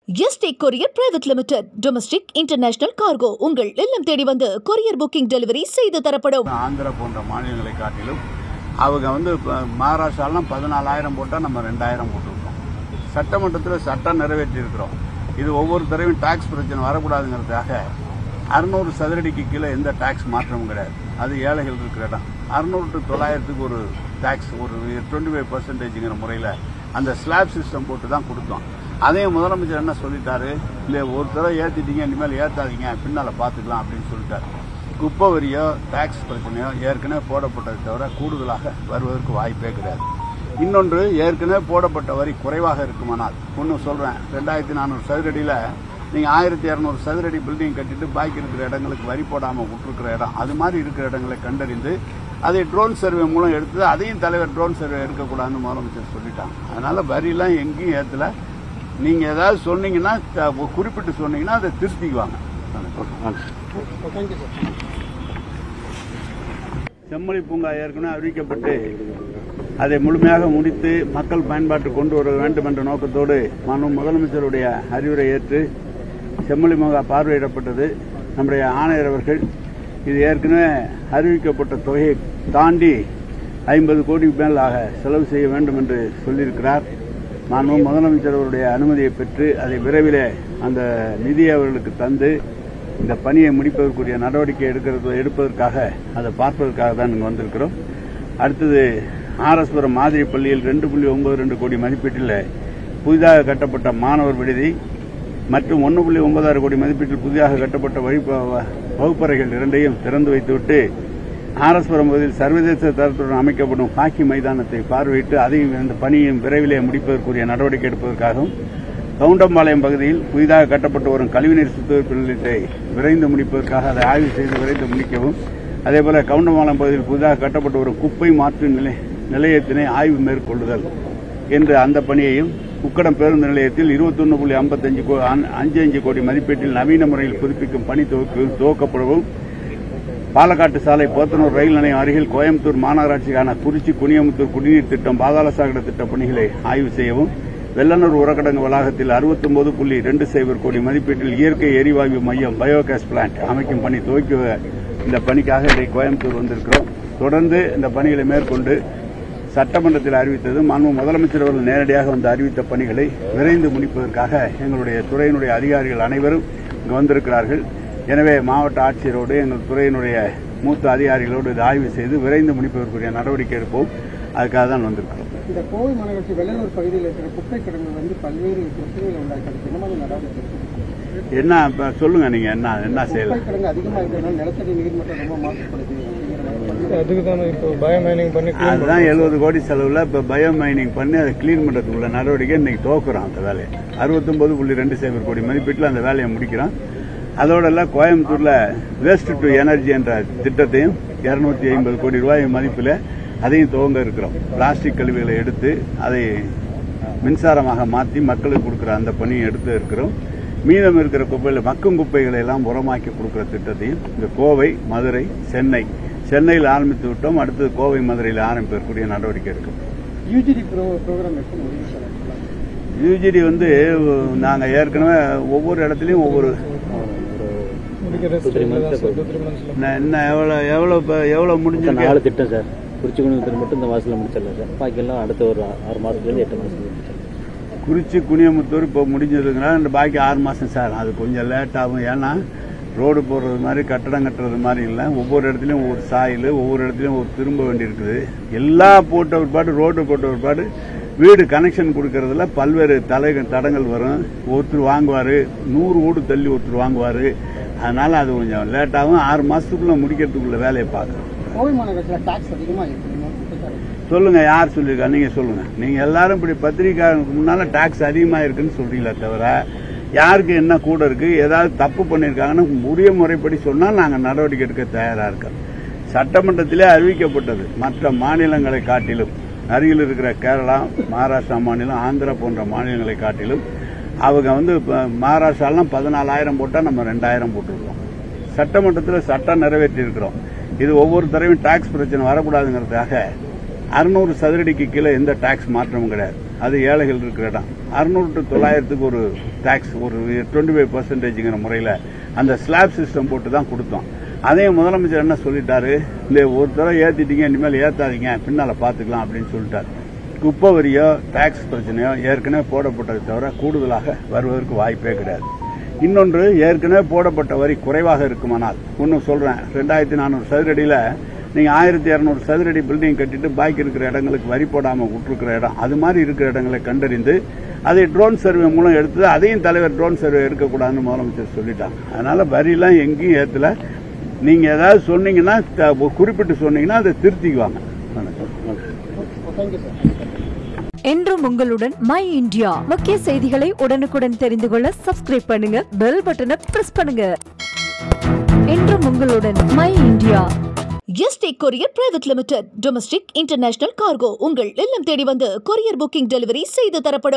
Yesterday courier private limited domestic international cargo உங்கள் இல்லம் தேடி வந்து கொரியர் புக்கிங் டெலிவரி செய்து தரப்படும். ஆந்திரா போன்ற மாநிலங்களை காட்டிலும் அவங்க மகாராஷ்டிராலாம் 14,000 போட்டால் நம்ம 2,000 போட்டுருக்கோம். சட்டமன்றத்தில் சட்டம் நிறைவேற்றி இருக்கிறோம். இது ஒவ்வொரு தடவையும் டாக்ஸ் பிரச்சனை வரக்கூடாதுங்கிறதுக்காக 600 சதுரடிக்கு கீழே எந்த டாக்ஸ் மாற்றமும் கிடையாது. அது ஏழைகள் இருக்கிற இடம். 600 to 900 ஒரு டாக்ஸ், ஒரு 25% முறையில் அந்த ஸ்லாப் சிஸ்டம் போட்டு தான் கொடுத்தோம். அதையும் முதலமைச்சர் என்ன சொல்லிட்டாரு, இல்லை ஒரு தடவை ஏற்றிட்டீங்க, இனிமேல் ஏற்றாதீங்க, பின்னால் பார்த்துக்கலாம் அப்படின்னு சொல்லிட்டாரு. குப்பை வரியோ டாக்ஸ் பிரச்சனையோ ஏற்கனவே போடப்பட்டதை தவிர கூடுதலாக வருவதற்கு வாய்ப்பே கிடையாது. இன்னொன்று, ஏற்கனவே போடப்பட்ட வரி குறைவாக இருக்குமானால், ஒன்று சொல்கிறேன், 2,400 சதுரடியில் நீங்கள் 1,200 சதுரடி பில்டிங் கட்டிட்டு பாக்கி இருக்கிற இடங்களுக்கு வரி போடாமல் விட்டுருக்கிற இடம், அது மாதிரி இருக்கிற இடங்களை கண்டறிந்து அதை ட்ரோன் சர்வே மூலம் எடுத்து அதையும் தலைவர் ட்ரோன் சர்வே எடுக்கக்கூடாதுன்னு முதலமைச்சர் சொல்லிட்டாங்க. அதனால் வரியெல்லாம் எங்கேயும் ஏற்றலை. நீங்கள் ஏதாவது சொன்னீங்கன்னா, குறிப்பிட்டு சொன்னீங்கன்னா அதை திருத்திக்குவாங்க. செம்மொழி பூங்கா ஏற்கனவே அறிவிக்கப்பட்டு அதை முழுமையாக முடித்து மக்கள் பயன்பாட்டு கொண்டு வர வேண்டும் என்ற நோக்கத்தோடு முதலமைச்சருடைய அறிவுரை ஏற்று செம்மொழி பூங்கா பார்வையிடப்பட்டது. நம்முடைய ஆணையர் அவர்கள் இது ஏற்கனவே அறிவிக்கப்பட்ட தொகையை தாண்டி 50 கோடிக்கு மேல் ஆக செலவு செய்ய வேண்டும் என்று சொல்லியிருக்கிறார். முதலமைச்சர் அவருடைய அனுமதியை பெற்று அதை விரைவில் அந்த நிதியை அவர்களுக்கு தந்து இந்த பணியை முடிப்பதற்குரிய நடவடிக்கை எடுப்பதற்காக அதை பார்ப்பதற்காக தான் இங்கே வந்திருக்கிறோம். அடுத்தது ஆர்எஸ்புரம் மாதிரி பள்ளியில் 2.92 கோடி மதிப்பீட்டில் புதிதாக கட்டப்பட்ட மாணவர் விடுதி மற்றும் 1.96 கோடி மதிப்பீட்டில் புதிதாக கட்டப்பட்ட வகுப்பறைகள் இரண்டையும் திறந்து வைத்துவிட்டு ஆர்எஸ்புரம் பகுதியில் சர்வதேச தரத்துடன் அமைக்கப்படும் ஹாக்கி மைதானத்தை பார்வையிட்டு அதையும் இந்த பணியும் விரைவிலே முடிப்பதற்குரிய நடவடிக்கை எடுப்பதற்காகவும், கவுண்டம்பாளையம் பகுதியில் புதிதாக கட்டப்பட்டு வரும் கழிவுநீர் சுத்திகரிப்பு நிலையத்தை விரைந்து முடிப்பதற்காக அதை ஆய்வு செய்து விரைந்து முடிக்கவும், அதேபோல கவுண்டம்பாளையம் பகுதியில் புதிதாக கட்டப்பட்டு வரும் குப்பை மாற்று நிலையத்தினை ஆய்வு மேற்கொள்ளுதல் என்ற அந்த பணியையும், உக்கடம் பேருந்து நிலையத்தில் 21.55 கோடி மதிப்பீட்டில் நவீன முறையில் புதுப்பிக்கும் பணி துவக்கப்படவும், பாலக்காட்டு சாலை போத்தனூர் ரயில் நிலையம் அருகில் கோயம்புத்தூர் மாநகராட்சிக்கான குறிச்சி குனியமுத்தூர் குடிநீர் திட்டம் பாதாள சாக்கடை திட்ட பணிகளை ஆய்வு செய்யவும், வெள்ளனூர் உரக்கடங்கு வளாகத்தில் 69.20 கோடி மதிப்பீட்டில் இயற்கை எரிவாயு மையம் பயோகேஸ் பிளான்ட் அமைக்கும் பணி துவக்கி இந்த பணிக்காக இதை கோயம்புத்தூர் வந்திருக்கிறோம். தொடர்ந்து இந்த பணிகளை மேற்கொண்டு சட்டமன்றத்தில் அறிவித்தது முதலமைச்சர் அவர்கள் நேரடியாக வந்து அறிவித்த பணிகளை விரைந்து முடிப்பதற்காக எங்களுடைய துறையினுடைய அதிகாரிகள் அனைவரும் இங்கு வந்திருக்கிறார்கள். எனவே மாவட்ட ஆட்சியரோடு எங்கள் துறையினுடைய மூத்த அதிகாரிகளோடு இதை ஆய்வு செய்து விரைந்து முடிப்பதற்குரிய நடவடிக்கை எடுப்போம். அதுக்காக தான் வந்திருக்கிறோம். இந்த கோவை மாநகராட்சி வெள்ளலூர் பகுதியில் இருக்கிற குப்பை கிடங்குகள் பல்வேறு பிரச்சனைகள் உண்டாக்கிறது. என்ன மாதிரி நடவடிக்கை என்ன சொல்லுங்க, நீங்க என்ன செய்யலாம்? கிடங்கு அதிகமாக இருக்கிறதுனால நிலத்தடி நீர்மட்டம் ரொம்ப மாசுபடுது. அதுதான் 70 கோடி செலவுல இப்ப பயோ மைனிங் பண்ணி அதை கிளீன் பண்றதுக்குள்ள நடவடிக்கை இன்னைக்கு துவக்குறோம். அந்த வேலையை 69.20 கோடி மதிப்பீட்டில் அந்த வேலையை முடிக்கிறோம். அதோட கோயம்புத்தூர்ல வேஸ்ட் டு எனர்ஜி என்ற திட்டத்தையும் 250 கோடி ரூபாய் மதிப்பில் அதையும் துவங்க இருக்கிறோம். பிளாஸ்டிக் கழிவுகளை எடுத்து அதை மின்சாரமாக மாற்றி மக்களுக்கு கொடுக்கிற அந்த பணியை எடுத்து இருக்கிறோம். மீதம் இருக்கிற குப்பையில் மக்கும் குப்பைகளை எல்லாம் உரமாக்கி கொடுக்கிற திட்டத்தையும் இந்த கோவை, மதுரை, சென்னையில் ஆரம்பித்து விட்டோம். அடுத்தது கோவை, மதுரையில் ஆரம்பிக்கக்கூடிய நடவடிக்கை இருக்கும். யூஜிடி நாங்கள் ஏற்கனவே ஒவ்வொரு இடத்துலையும் ஒவ்வொரு என்ன எவ்வளவு முடிஞ்சிருக்கு 4 திட்டம் சார். குறிச்சி குனியமுத்தூர் மட்டும் இந்த மாசத்துல முடிச்சிடலாம் சார். பாக்கி எல்லாம் அடுத்த ஒரு 6 மாசத்துல 8 மாசத்துல. குறிச்சி குனியமுத்தூர் இப்போ முடிஞ்சதுங்கன்னா பாக்கி 6 மாசம் சார். அது கொஞ்சம் லேட் ஆகும். ஏன்னா ரோடு போடுறது மாதிரி கட்டடம் கட்டுறது மாதிரி இல்லை. ஒவ்வொரு இடத்துலையும் ஒவ்வொரு சாயில், ஒவ்வொரு இடத்துலையும் ஒரு திரும்ப வேண்டி இருக்குது. எல்லாம் போட்ட ஒருபாடு, ரோடு போட்ட ஒருபாடு வீடு கனெக்ஷன் கொடுக்கறதுல பல்வேறு தடங்கள் வரும். ஒருத்தர் வாங்குவார், 100 வீடு தள்ளி ஒருத்தர் வாங்குவார். அதனால அது கொஞ்சம் லேட் ஆகும். 6 மாசத்துக்குள்ள முடிக்கிறதுக்குள்ள வேலையை பார்க்கணும். சொல்லுங்க, யார் சொல்லியிருக்கா? நீங்க சொல்லுங்க. நீங்க எல்லாரும் இப்படி பத்திரிகைக்கு முன்னால டாக்ஸ் அதிகமா இருக்குன்னு சொல்றீங்களா தவிர யாருக்கு என்ன கூட இருக்கு, ஏதாவது தப்பு பண்ணிருக்காங்கன்னு உரிய முறைப்படி சொன்னால் நாங்கள் நடவடிக்கை எடுக்க தயாரா இருக்கோம். சட்டமன்றத்திலே அறிவிக்கப்பட்டது. மற்ற மாநிலங்களை காட்டிலும், அருகில் இருக்கிற கேரளா, மகாராஷ்டிரா மாநிலம், ஆந்திரா போன்ற மாநிலங்களை காட்டிலும் அவங்க மகாராஷ்டிராலாம் 14,000 போட்டால் நம்ம 2,000 போட்டுருக்கோம். சட்டமன்றத்தில் சட்டம் நிறைவேற்றி இருக்கிறோம். இது ஒவ்வொரு தடவையும் டாக்ஸ் பிரச்சனை வரக்கூடாதுங்கிறதுக்காக 600 சதுரடிக்கு கீழே எந்த டாக்ஸ் மாற்றமும் கிடையாது. அது ஏழைகள் இருக்கிற இடம். 600 to 900 ஒரு டாக்ஸ், ஒரு 25% முறையில் அந்த ஸ்லாப் சிஸ்டம் போட்டு தான் கொடுத்தோம். அதையும் முதலமைச்சர் என்ன சொல்லிட்டாரு, இந்த ஒரு தடவை ஏற்றிட்டீங்க, இனிமேல் ஏற்றாதீங்க, பின்னால் பார்த்துக்கலாம் அப்படின்னு சொல்லிட்டாரு. குப்பை வரியோ டாக்ஸ் பிரச்சனையோ ஏற்கனவே போடப்பட்டதை தவிர கூடுதலாக வருவதற்கு வாய்ப்பே கிடையாது. இன்னொன்று, ஏற்கனவே போடப்பட்ட வரி குறைவாக இருக்குமானால், ஒன்றும் சொல்றேன், 2400 சதுரடியில் நீங்க 1200 சதுரடி பில்டிங் கட்டிட்டு பாக்கி இருக்கிற இடங்களுக்கு வரி போடாம விட்டுருக்கிற இடம், அது மாதிரி இருக்கிற இடங்களை கண்டறிந்து அதை ட்ரோன் சர்வே மூலம் எடுத்து அதையும் தலைவர் ட்ரோன் சர்வே எடுக்கக்கூடாதுன்னு முதலமைச்சர் சொல்லிட்டாங்க. அதனால வரியெல்லாம் எங்கேயும் ஏற்றல. நீங்க ஏதாவது சொன்னீங்கன்னா, குறிப்பிட்டு சொன்னீங்கன்னா அதை திருத்திக்குவாங்க. என்றும் உங்களுடன் மை இந்தியா. முக்கிய செய்திகளை உடனுக்குடன் தெரிந்து கொள்ள சப்ஸ்கிரைப் பண்ணுங்க, பெல் பட்டனை பிரஸ் பண்ணுங்க. என்றும் உங்களுடன் my India. Yesterday courier private limited. Domestic international cargo உங்கள் இல்லம் தேடி வந்து கொரியர் புக்கிங் டெலிவரி செய்து தரப்படும்.